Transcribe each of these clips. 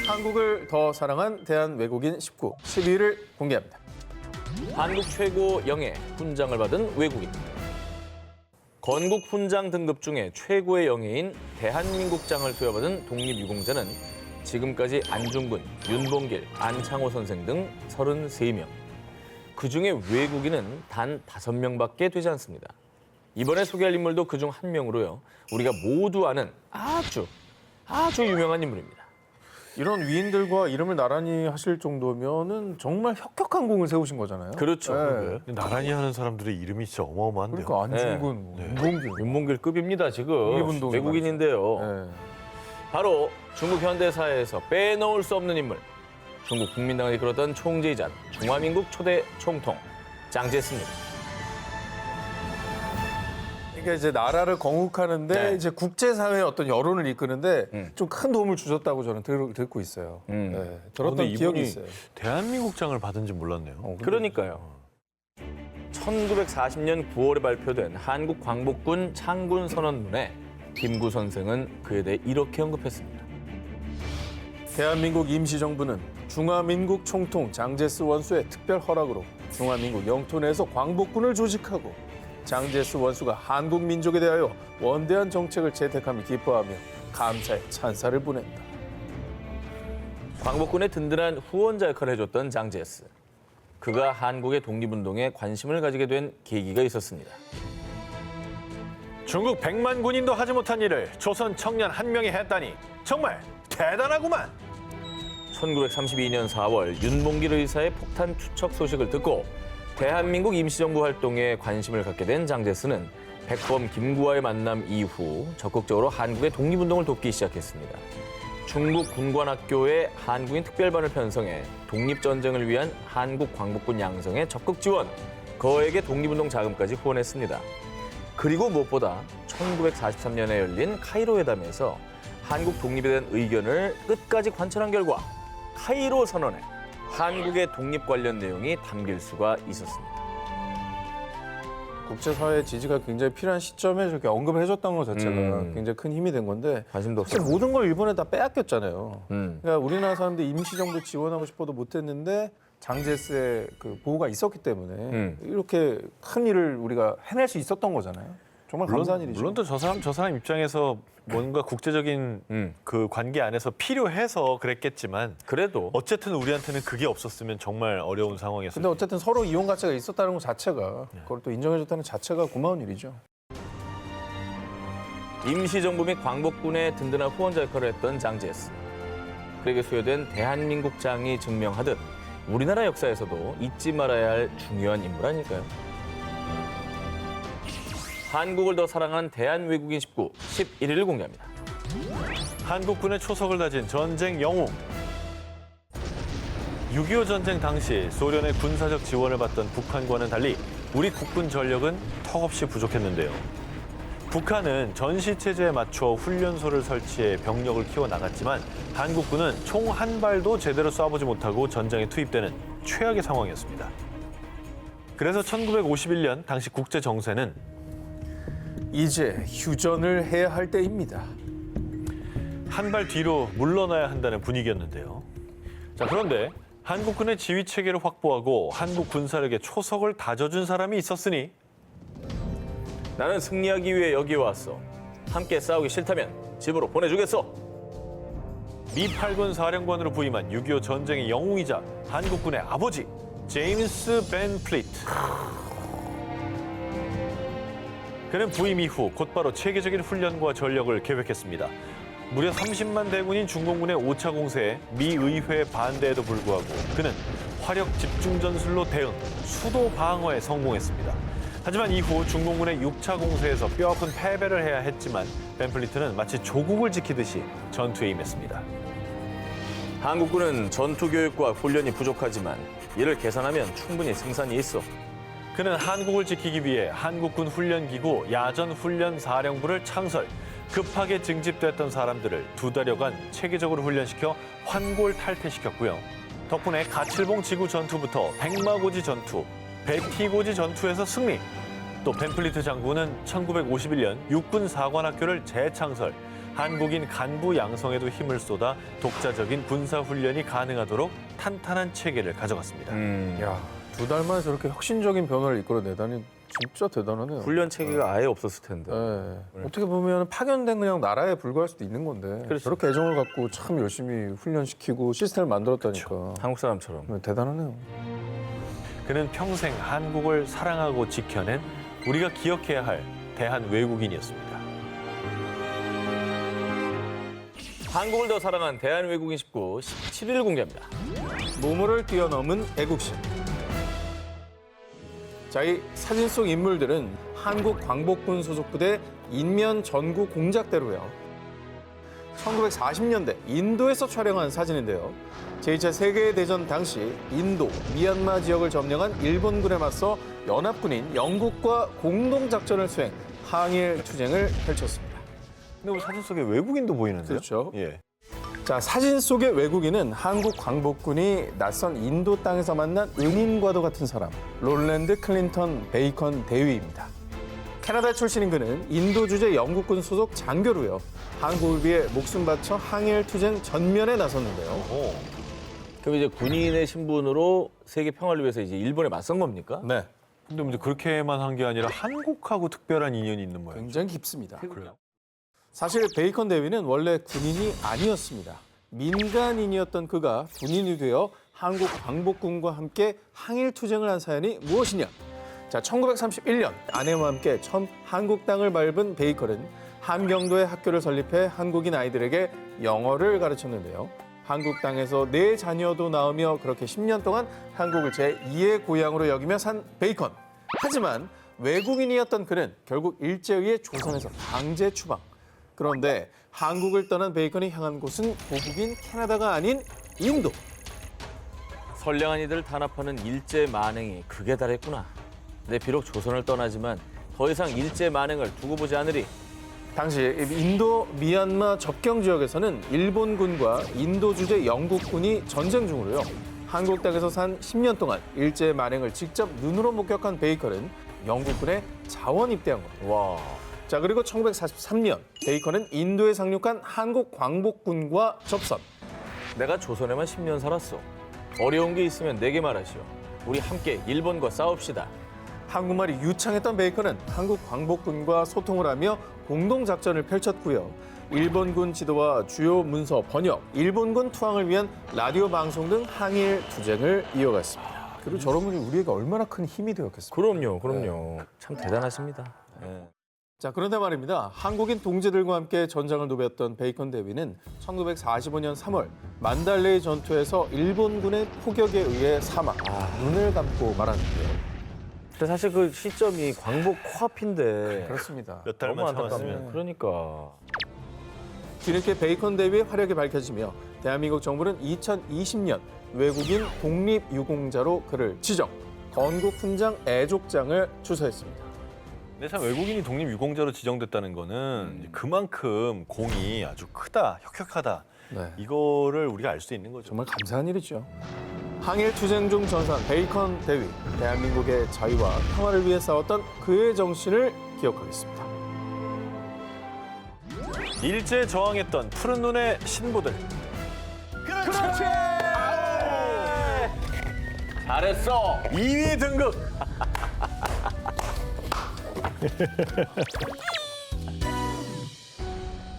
한국을 더 사랑한 대한외국인 19, 12위를 공개합니다. 한국 최고 영예 훈장을 받은 외국인. 건국 훈장 등급 중에 최고의 영예인 대한민국장을 수여받은 독립유공자는 지금까지 안중근, 윤봉길, 안창호 선생 등 33명. 그중에 외국인은 단 5명밖에 되지 않습니다. 이번에 소개할 인물도 그중 한 명으로요. 우리가 모두 아는 아주 유명한 인물입니다. 이런 위인들과 이름을 나란히 하실 정도면은 정말 혁혁한 공을 세우신 거잖아요. 그렇죠. 네. 나란히 하는 사람들의 이름이 진짜 어마어마한데요. 그러니까 안중근, 윤봉길. 윤봉길급입니다, 지금. 독립운동이 외국인인데요. 네. 바로 중국 현대사회에서 빼놓을 수 없는 인물. 중국 국민당을 이끌었던 총재이자 중화민국 초대 총통 장제스입니다. 그러니까 이제 나라를 건국하는데 네. 이제 국제사회의 어떤 여론을 이끄는데 좀 큰 도움을 주셨다고 저는 듣고 있어요. 네. 들었던 근데 기억이 이분이 있어요. 대한민국장을 받은지 몰랐네요. 그러니까요. 1940년 9월에 발표된 한국 광복군 창군 선언문에 김구 선생은 그에 대해 이렇게 언급했습니다. 대한민국 임시정부는 중화민국 총통 장제스 원수의 특별 허락으로 중화민국 영토 내에서 광복군을 조직하고 장제스 원수가 한국 민족에 대하여 원대한 정책을 채택함을 기뻐하며 감사의 찬사를 보낸다. 광복군의 든든한 후원자 역할을 해줬던 장제스. 그가 한국의 독립운동에 관심을 가지게 된 계기가 있었습니다. 중국 100만 군인도 하지 못한 일을 조선 청년 한 명이 했다니 정말 대단하구만. 1932년 4월 윤봉길 의사의 폭탄 투척 소식을 듣고 대한민국 임시정부 활동에 관심을 갖게 된 장제스는 백범 김구와의 만남 이후 적극적으로 한국의 독립운동을 돕기 시작했습니다. 중국 군관학교에 한국인 특별반을 편성해 독립전쟁을 위한 한국 광복군 양성에 적극 지원, 거액의 독립운동 자금까지 후원했습니다. 그리고 무엇보다 1943년에 열린 카이로 회담에서 한국 독립에 대한 의견을 끝까지 관철한 결과 카이로 선언에 한국의 독립 관련 내용이 담길 수가 있었습니다. 국제사회 지지가 굉장히 필요한 시점에 저렇게 언급을 해줬다는 것 자체가 굉장히 큰 힘이 된 건데 관심도 사실 없었고. 모든 걸 일본에 다 빼앗겼잖아요. 그러니까 우리나라 사람들이 임시정부 지원하고 싶어도 못했는데 장제스의 그 보호가 있었기 때문에 이렇게 큰 일을 우리가 해낼 수 있었던 거잖아요. 정말 감사한 일이죠. 물론 또 저 사람 입장에서 뭔가 국제적인 그 관계 안에서 필요해서 그랬겠지만 그래도 어쨌든 우리한테는 그게 없었으면 정말 어려운 상황이었어요. 근데 어쨌든 서로 이용 가치가 있었다는 것 자체가 그걸 또 인정해줬다는 자체가 고마운 일이죠. 임시정부 및 광복군의 든든한 후원자 역할을 했던 장제스. 그에게 수여된 대한민국장이 증명하듯 우리나라 역사에서도 잊지 말아야 할 중요한 인물 아닐까요? 한국을 더 사랑하는 대한외국인 19, 11위를 공개합니다. 한국군의 초석을 다진 전쟁 영웅. 6.25 전쟁 당시 소련의 군사적 지원을 받던 북한과는 달리 우리 국군 전력은 턱없이 부족했는데요. 북한은 전시체제에 맞춰 훈련소를 설치해 병력을 키워나갔지만 한국군은 총 한 발도 제대로 쏴보지 못하고 전장에 투입되는 최악의 상황이었습니다. 그래서 1951년 당시 국제 정세는 이제 휴전을 해야 할 때입니다. 한 발 뒤로 물러나야 한다는 분위기였는데요. 자, 그런데 한국군의 지휘 체계를 확보하고 한국 군사력의 초석을 다져준 사람이 있었으니 나는 승리하기 위해 여기에 왔어. 함께 싸우기 싫다면 집으로 보내주겠어. 미 8군 사령관으로 부임한 6.25 전쟁의 영웅이자 한국군의 아버지 제임스 벤 플리트. 그는 부임 이후 곧바로 체계적인 훈련과 전력을 계획했습니다. 무려 30만 대군인 중공군의 5차 공세에 미 의회 반대에도 불구하고 그는 화력 집중 전술로 대응, 수도 방어에 성공했습니다. 하지만 이후 중공군의 6차 공세에서 뼈아픈 패배를 해야 했지만 벤 플리트는 마치 조국을 지키듯이 전투에 임했습니다. 한국군은 전투 교육과 훈련이 부족하지만 이를 개선하면 충분히 생산이 있어. 그는 한국을 지키기 위해 한국군 훈련기구 야전훈련사령부를 창설, 급하게 징집됐던 사람들을 2달여간 체계적으로 훈련시켜 환골탈퇴시켰고요. 덕분에 가칠봉 지구 전투부터 백마고지 전투, 베티고지 전투에서 승리. 또 벤 플리트 장군은 1951년 육군 사관학교를 재창설, 한국인 간부 양성에도 힘을 쏟아 독자적인 군사 훈련이 가능하도록 탄탄한 체계를 가져갔습니다. 야, 2달 만에 저렇게 혁신적인 변화를 이끌어내다니 진짜 대단하네요. 훈련 체계가 아예 없었을 텐데. 네. 어떻게 보면 파견된 그냥 나라에 불과할 수도 있는 건데 그렇죠. 저렇게 애정을 갖고 참 열심히 훈련시키고 시스템을 만들었다니까 한국 사람처럼. 네, 대단하네요. 그는 평생 한국을 사랑하고 지켜낸 우리가 기억해야 할 대한 외국인이었습니다. 한국을 더 사랑한 대한외국인 19 17일 공개합니다. 무물을 뛰어넘은 애국심. 자, 이 사진 속 인물들은 한국 광복군 소속 부대 인면 전구 공작대로요. 1940년대 인도에서 촬영한 사진인데요. 제2차 세계대전 당시 인도, 미얀마 지역을 점령한 일본군에 맞서 연합군인 영국과 공동작전을 수행, 항일 투쟁을 펼쳤습니다. 근데 뭐 사진 속에 외국인도 보이는데요? 그렇죠. 예. 자, 사진 속의 외국인은 한국 광복군이 낯선 인도 땅에서 만난 은인과도 같은 사람, 롤랜드 클린턴 베이컨 대위입니다. 캐나다 출신인 그는 인도 주재 영국군 소속 장교로요. 한국을 위해 목숨 바쳐 항일 투쟁 전면에 나섰는데요. 오. 그럼 이제 군인의 신분으로 세계 평화를 위해서 이제 일본에 맞선 겁니까? 네, 근데 이제 그렇게만 한 게 아니라 한국하고 특별한 인연이 있는 모양이죠. 굉장히 깊습니다. 그래요? 사실 베이컨 대위는 원래 군인이 아니었습니다. 민간인이었던 그가 군인이 되어 한국 광복군과 함께 항일 투쟁을 한 사연이 무엇이냐? 자, 1931년 아내와 함께 처음 한국 땅을 밟은 베이컨은 함경도에 학교를 설립해 한국인 아이들에게 영어를 가르쳤는데요. 한국 땅에서 4자녀도 낳으며 그렇게 10년 동안 한국을 제2의 고향으로 여기며 산 베이컨. 하지만 외국인이었던 그는 결국 일제에 의해 조선에서 강제 추방. 그런데 한국을 떠난 베이컨이 향한 곳은 고국인 캐나다가 아닌 인도. 선량한 이들을 탄압하는 일제 만행이 극에 달했구나. 근데 비록 조선을 떠나지만 더 이상 일제 만행을 두고 보지 않으리. 당시 인도 미얀마 접경 지역에서는 일본군과 인도 주재 영국군이 전쟁 중으로요. 한국 땅에서 산 10년 동안 일제 만행을 직접 눈으로 목격한 베이컨은 영국군에 자원 입대한 겁니다. 와. 자, 그리고 1943년 베이컨은 인도에 상륙한 한국 광복군과 접선. 내가 조선에만 10년 살았어. 어려운 게 있으면 내게 말하시오. 우리 함께 일본과 싸웁시다. 한국말이 유창했던 베이컨은 한국 광복군과 소통을 하며 공동작전을 펼쳤고요. 일본군 지도와 주요 문서 번역, 일본군 투항을 위한 라디오 방송 등 항일 투쟁을 이어갔습니다. 그리고 저런 분이 우리에게 얼마나 큰 힘이 되었겠습니까? 그럼요. 참 대단하십니다. 예. 자, 그런데 말입니다. 한국인 동지들과 함께 전장을 노렸던 베이컨 대위는 1945년 3월 만달레이 전투에서 일본군의 포격에 의해 사망, 눈을 감고 말았는데요. 근데 사실 그 시점이 광복 코앞인데 그렇습니다. 몇 달만 너무 안타깝네. 참았으면. 그러니까. 뒤늦게 베이컨 대위의 활약이 밝혀지며 대한민국 정부는 2020년 외국인 독립유공자로 그를 지정, 건국훈장 애족장을 주서했습니다. 근데 참 외국인이 독립유공자로 지정됐다는 거는 이제 그만큼 공이 아주 크다, 혁혁하다. 네. 이거를 우리가 알 수 있는 거죠. 정말 감사한 일이죠. 항일 투쟁 중 전사한 베이컨 대위, 대한민국의 자유와 평화를 위해 싸웠던 그의 정신을 기억하겠습니다. 일제에 저항했던 푸른 눈의 신부들. 그렇지! 잘했어! 2위 등극!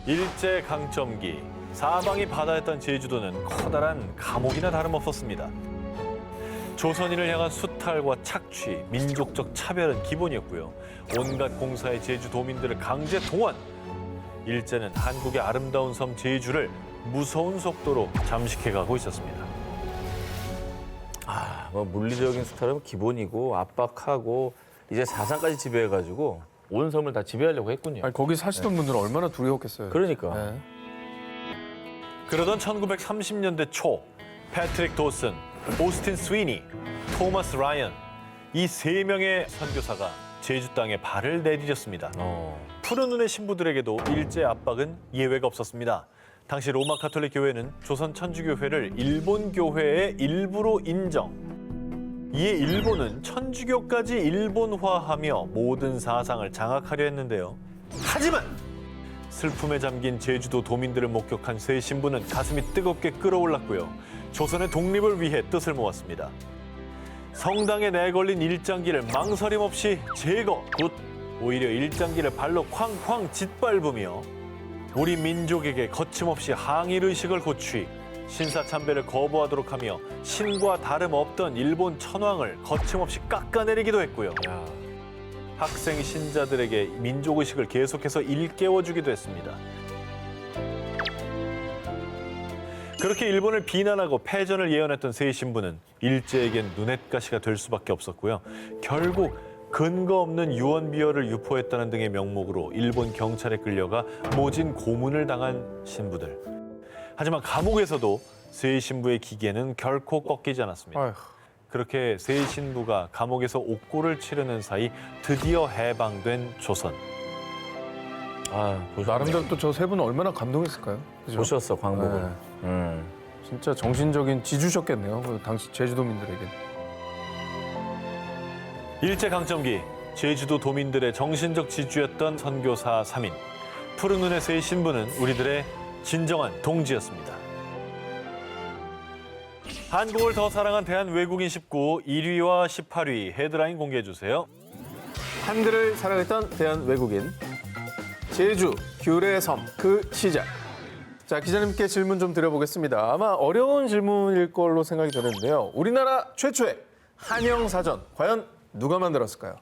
일제 강점기, 사방이 바다였던 제주도는 커다란 감옥이나 다름없었습니다. 조선인을 향한 수탈과 착취, 민족적 차별은 기본이었고요. 온갖 공사의 제주도민들을 강제 동원. 일제는 한국의 아름다운 섬 제주를 무서운 속도로 잠식해가고 있었습니다. 뭐 물리적인 수탈은 기본이고 압박하고 이제 사상까지 지배해가지고 온 섬을 다 지배하려고 했군요. 아니, 거기 사시던 분들은 얼마나 두려웠겠어요. 그러니까. 네. 그러던 1930년대 초 패트릭 도슨, 오스틴 스위니, 토마스 라이언 이 3명의 선교사가 제주 땅에 발을 내디뎠습니다. 푸른 눈의 신부들에게도 일제 압박은 예외가 없었습니다. 당시 로마 가톨릭 교회는 조선 천주교회를 일본 교회의 일부로 인정. 이에 일본은 천주교까지 일본화하며 모든 사상을 장악하려 했는데요. 하지만 슬픔에 잠긴 제주도 도민들을 목격한 세 신부는 가슴이 뜨겁게 끓어올랐고요. 조선의 독립을 위해 뜻을 모았습니다. 성당에 내걸린 일장기를 망설임 없이 제거, 오히려 일장기를 발로 쾅쾅 짓밟으며 우리 민족에게 거침없이 항일 의식을 고취, 신사참배를 거부하도록 하며 신과 다름없던 일본 천황을 거침없이 깎아내리기도 했고요. 학생 신자들에게 민족의식을 계속해서 일깨워주기도 했습니다. 그렇게 일본을 비난하고 패전을 예언했던 세 신부는 일제에겐 눈엣가시가 될 수밖에 없었고요. 결국 근거 없는 유언비어를 유포했다는 등의 명목으로 일본 경찰에 끌려가 모진 고문을 당한 신부들. 하지만 감옥에서도 세 신부의 기계는 결코 꺾이지 않았습니다. 아휴. 그렇게 세 신부가 감옥에서 옥고를 치르는 사이 드디어 해방된 조선. 나름대로 또 저 세 분은 얼마나 감동했을까요? 그죠? 보셨어, 광복을. 네. 진짜 정신적인 지주셨겠네요. 그 당시 제주도민들에게. 일제강점기 제주도 도민들의 정신적 지주였던 선교사 3인. 푸른 눈의 세 신부는 우리들의 진정한 동지였습니다. 한국을 더 사랑한 대한외국인 19 1위와 18위 헤드라인 공개해 주세요. 한글을 사랑했던 대한외국인. 제주, 귤의 섬, 그 시작. 자, 기자님께 질문 좀 드려보겠습니다. 아마 어려운 질문일 걸로 생각이 드는데요. 우리나라 최초의 한영사전, 과연 누가 만들었을까요?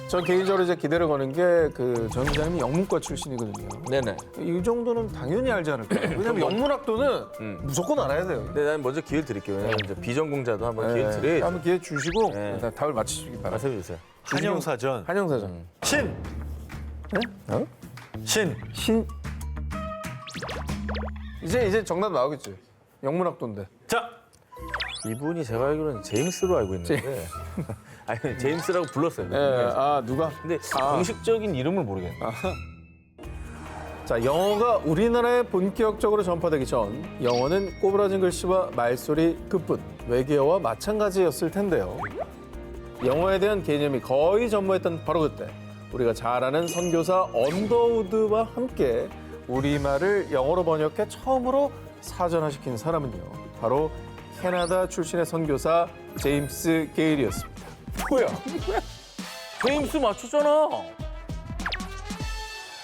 전 개인적으로 이제 기대를 거는 게 그 전 기자님이 영문과 출신이거든요. 네네. 이 정도는 당연히 알지 않을까요? 왜냐면 영문학도는 무조건 알아야 돼요. 근데 난 먼저 기회를 드릴게요. 왜냐면 이제 비전공자도 한번 기회를 드려야죠. 한번 기회 주시고 네. 일단 답을 맞히시기 바랍니다. 말씀해 주세요. 한영사전. 한영사전. 신! 어? 신! 신. 이제 정답 나오겠지. 영문학도인데. 자! 이분이 제가 알기로는 제임스로 알고 있는데. 아니, 제임스라고 불렀어요. 누가? 근데 공식적인 이름을 모르겠네. 자, 영어가 우리나라에 본격적으로 전파되기 전 영어는 꼬부라진 글씨와 말소리 끝뿐 외계어와 마찬가지였을 텐데요. 영어에 대한 개념이 거의 전무했던 바로 그때 우리가 잘 아는 선교사 언더우드와 함께 우리말을 영어로 번역해 처음으로 사전화시킨 사람은요. 바로 캐나다 출신의 선교사 제임스 게일이었습니다. 뭐야? 제임스 맞췄잖아.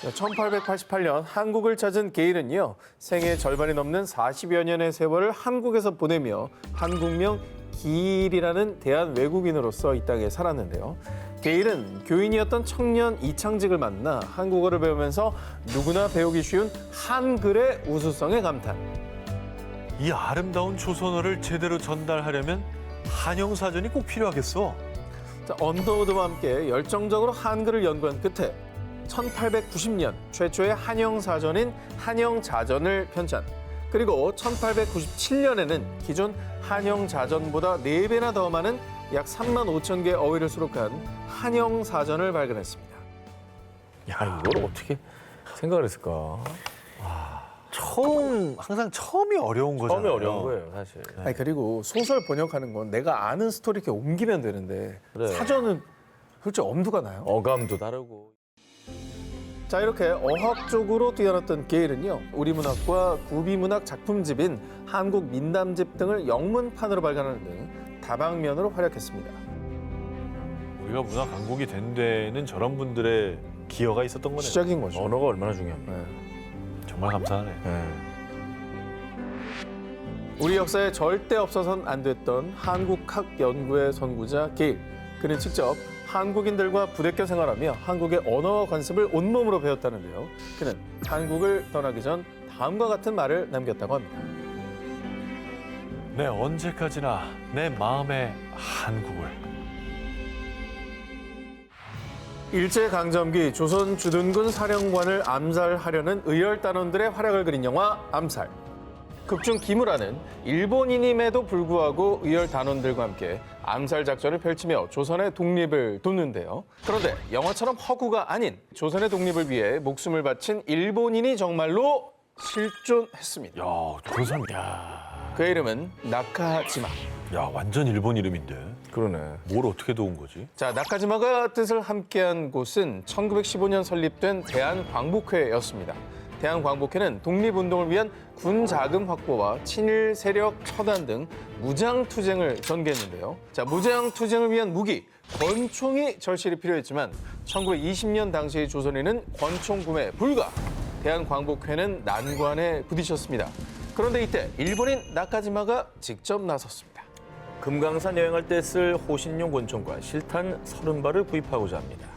1888년 한국을 찾은 게일은요. 생애 절반이 넘는 40여 년의 세월을 한국에서 보내며 한국명 기일이라는 대한 외국인으로서 이 땅에 살았는데요. 게일은 교인이었던 청년 이창직을 만나 한국어를 배우면서 누구나 배우기 쉬운 한글의 우수성에 감탄. 이 아름다운 조선어를 제대로 전달하려면 한영사전이 꼭 필요하겠어. 자, 언더우드와 함께 열정적으로 한글을 연구한 끝에 1890년 최초의 한영사전인 한영자전을 편찬. 그리고 1897년에는 기존 한영자전보다 4배나 더 많은 약 3만 5천 개 어휘를 수록한 한영사전을 발견했습니다. 야, 이걸 어떻게 생각을 했을까? 항상 처음이 어려운 거잖아요. 처음에 어려운 거예요, 사실. 아니, 그리고 소설 번역하는 건 내가 아는 스토리 이렇게 옮기면 되는데 그래. 사전은 솔직히 엄두가 나요. 어감도 다르고. 자, 이렇게 어학적으로 뛰어났던 게일은요. 우리 문학과 구비문학 작품집인 한국 민담집 등을 영문판으로 발간하는 등 다방면으로 활약했습니다. 우리가 문화 강국이 된 데는 저런 분들의 기여가 있었던 거네요. 시작인 거죠. 언어가 얼마나 중요합니까? 네. 정말 감사하네. 우리 역사에 절대 없어서는 안 됐던 한국학 연구의 선구자 게일. 그는 직접 한국인들과 부대껴 생활하며 한국의 언어와 관습을 온몸으로 배웠다는데요. 그는 한국을 떠나기 전 다음과 같은 말을 남겼다고 합니다. 내 언제까지나 내 마음의 한국을. 일제강점기 조선 주둔군 사령관을 암살하려는 의열단원들의 활약을 그린 영화 암살. 극중 김우라는 일본인임에도 불구하고 의열단원들과 함께 암살 작전을 펼치며 조선의 독립을 돕는데요. 그런데 영화처럼 허구가 아닌 조선의 독립을 위해 목숨을 바친 일본인이 정말로 실존했습니다. 야, 그런 사람. 그의 이름은 나카지마. 야, 완전 일본 이름인데. 그러네. 뭘 어떻게 도운 거지? 자, 나카지마가 뜻을 함께한 곳은 1915년 설립된 대한광복회였습니다. 대한광복회는 독립운동을 위한 군 자금 확보와 친일 세력 처단 등 무장투쟁을 전개했는데요. 자, 무장투쟁을 위한 무기, 권총이 절실히 필요했지만 1920년 당시 조선에는 권총 구매 불가. 대한광복회는 난관에 부딪혔습니다. 그런데 이때 일본인 나카지마가 직접 나섰습니다. 금강산 여행할 때 쓸 호신용 권총과 실탄 30발을 구입하고자 합니다.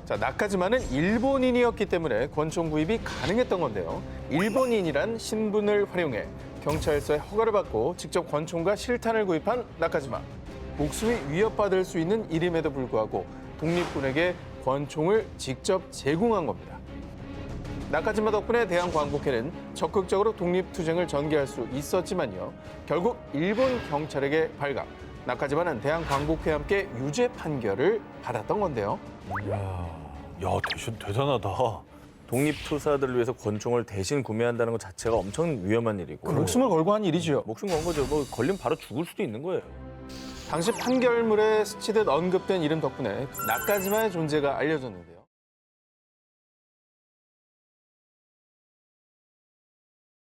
자, 나카지마는 일본인이었기 때문에 권총 구입이 가능했던 건데요. 일본인이란 신분을 활용해 경찰서의 허가를 받고 직접 권총과 실탄을 구입한 나카지마. 목숨이 위협받을 수 있는 일임에도 불구하고 독립군에게 권총을 직접 제공한 겁니다. 나카지마 덕분에 대한광복회는 적극적으로 독립투쟁을 전개할 수 있었지만요. 결국 일본 경찰에게 발각. 나카지마는 대한광복회와 함께 유죄 판결을 받았던 건데요. 야, 대단하다. 독립투사들을 위해서 권총을 대신 구매한다는 것 자체가 엄청 위험한 일이고 목숨을 걸고 한 일이지요. 목숨 건 거죠. 뭐 걸리면 바로 죽을 수도 있는 거예요. 당시 판결문에 스치듯 언급된 이름 덕분에 나카지마의 존재가 알려졌는데요.